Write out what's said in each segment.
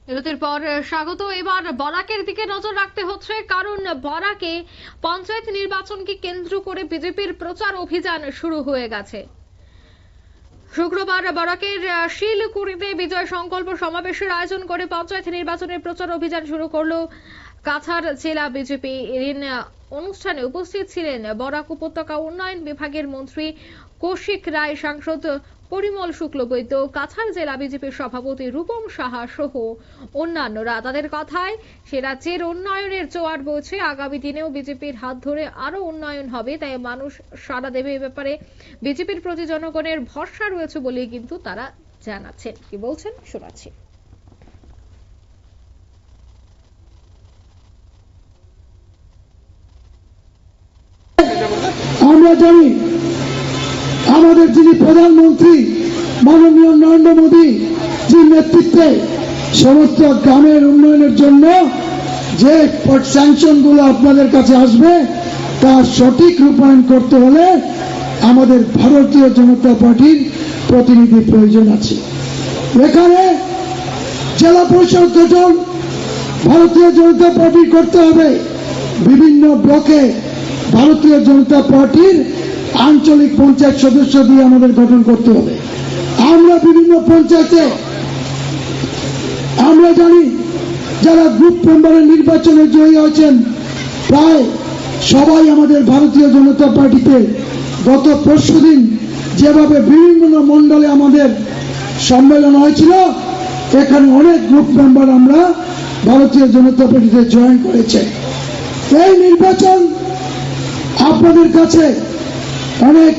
বিরতির পর স্বাগত। এবার বরাকের দিকে নজর রাখতে হচ্ছে, কারণ বরাকে পঞ্চায়েত নির্বাচনকে কেন্দ্র করে বিজেপির প্রচার অভিযান শুরু হয়ে গেছে। শুক্রবার বরাকের শিলকুড়িতে বিজয় সংকল্প সমাবেশের আয়োজন করে পঞ্চায়েত নির্বাচনের প্রচার অভিযান শুরু করলো কাছাড় জেলা বিজেপি। এদিন অনুষ্ঠানে উপস্থিত ছিলেন বরাক উপত্যকা উন্নয়ন বিভাগের মন্ত্রী কৌশিক রায়, সাংসদ পরিমল শুক্লবৈদ্য, কাছাড় জেলা বিজেপির সভাপতি রূপম সাহা সহ অন্যান্যরা। তাদের কথায় সে রাজ্যের উন্নয়নের জোয়ার বইছে, আগামী দিনেও বিজেপির হাত ধরে আরো উন্নয়ন হবে, তাই মানুষ সাড়া দেবে। এ ব্যাপারে বিজেপির প্রতি জনগণের ভরসা রয়েছে বলেই কিন্তু তারা জানাচ্ছেন। কি বলছেন শোনাচ্ছি। আমরা জানি আমাদের যিনি প্রধানমন্ত্রী মাননীয় নরেন্দ্র মোদী যে নেতৃত্বে সমস্ত গ্রামের উন্নয়নের জন্য যে স্যাংশন গুলো আপনাদের কাছে আসবে তার সঠিক রূপায়ণ করতে হলে আমাদের ভারতীয় জনতা পার্টির প্রতিনিধি প্রয়োজন আছে। এখানে জেলা পরিষদ গঠন ভারতীয় জনতা পার্টির করতে হবে, বিভিন্ন ব্লকে ভারতীয় জনতা পার্টির আঞ্চলিক পঞ্চায়েত সদস্য দিয়ে আমাদের গঠন করতে হবে। আমরা বিভিন্ন পঞ্চায়েতে আমরা জানি যারা গ্রুপ মেম্বারের নির্বাচনে জয়ী হয়েছেন প্রায় সবাই আমাদের ভারতীয় জনতা পার্টিতে। গত পরশুদিন যেভাবে বিভিন্ন মন্ডলে আমাদের সম্মেলন হয়েছিল, এখানে অনেক গ্রুপ মেম্বার আমরা ভারতীয় জনতা পার্টিতে জয়েন করেছে। এই নির্বাচন আপনাদের কাছে অনেক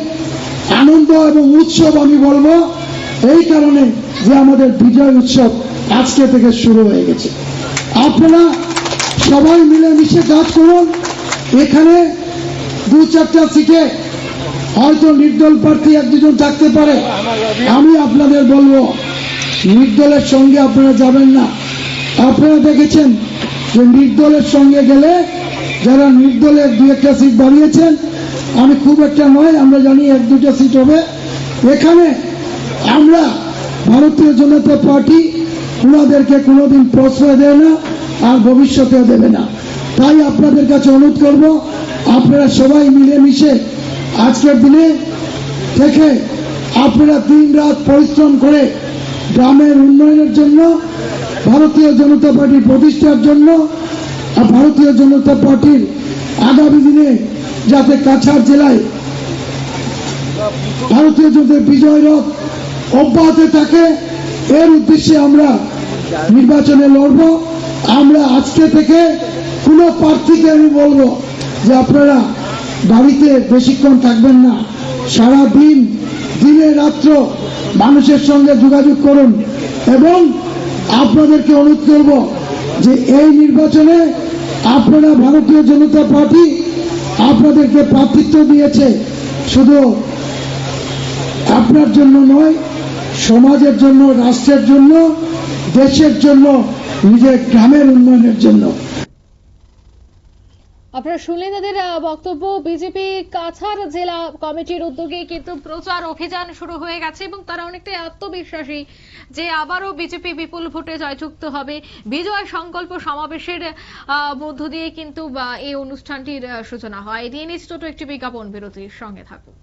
আনন্দ এবং উৎসব আমি বলবো, এই কারণে যে আমাদের বিজয় উৎসব আজকে থেকে শুরু হয়ে গেছে। আপনারা সবাই মিলেমিশে কাজ করুন। এখানে দু চারটা সিটে হয়তো নির্দল প্রার্থী এক দুজন থাকতে পারে। আমি আপনাদের বলবো নির্দলের সঙ্গে আপনারা যাবেন না। আপনারা দেখেছেন যে নির্দলের সঙ্গে গেলে যারা নির্দলের দু একটা সিট দাঁড়িয়েছেন, আমি খুব একটা নয়, আমরা জানি এক দুটো সিট হবে। এখানে আমরা ভারতীয় জনতা পার্টি ওনাদেরকে কোনোদিন প্রশ্রয় দেয় না আর ভবিষ্যতেও দেবে না। তাই আপনাদের কাছে অনুরোধ করব, আপনারা সবাই মিলেমিশে আজকের দিনে থেকে আপনারা দিন রাত পরিশ্রম করে গ্রামের উন্নয়নের জন্য, ভারতীয় জনতা পার্টি প্রতিষ্ঠার জন্য, আর ভারতীয় জনতা পার্টির আগামী দিনে যাতে কাছাড় জেলায় ভারতীয় জনতা বিজয় রথ অব্যাহত থাকে, এর উদ্দেশ্যে আমরা নির্বাচনে লড়ব। আমরা আজকে থেকে কোন প্রার্থীকে আমি বলবো যে আপনারা বাড়িতে বেশিক্ষণ থাকবেন না, সারা দিন দিনে রাত্র মানুষের সঙ্গে যোগাযোগ করুন। এবং আপনাদেরকে অনুরোধ করব যে এই নির্বাচনে আপনারা ভারতীয় জনতা পার্টি আপনাদেরকে প্রার্থিত্ব দিয়েছে শুধু আপনার জন্য নয়, সমাজের জন্য, রাষ্ট্রের জন্য, দেশের জন্য, নিজের গ্রামের উন্নয়নের জন্য। আপনারা শুনলেন তাদের বক্তব্য। বিজেপি কাছাড় জেলা কমিটির উদ্যোগে কিন্তু প্রচার অভিযান শুরু হয়ে গেছে এবং তারা অনেকটাই আত্মবিশ্বাসী যে আবারও বিজেপি বিপুল ভোটে জয়যুক্ত হবে। বিজয় সংকল্প সমাবেশের মধ্য দিয়ে কিন্তু এই অনুষ্ঠানটির সূচনা হয়। এদিন ছোট একটি বিজ্ঞাপন বিরতির সঙ্গে থাকুন।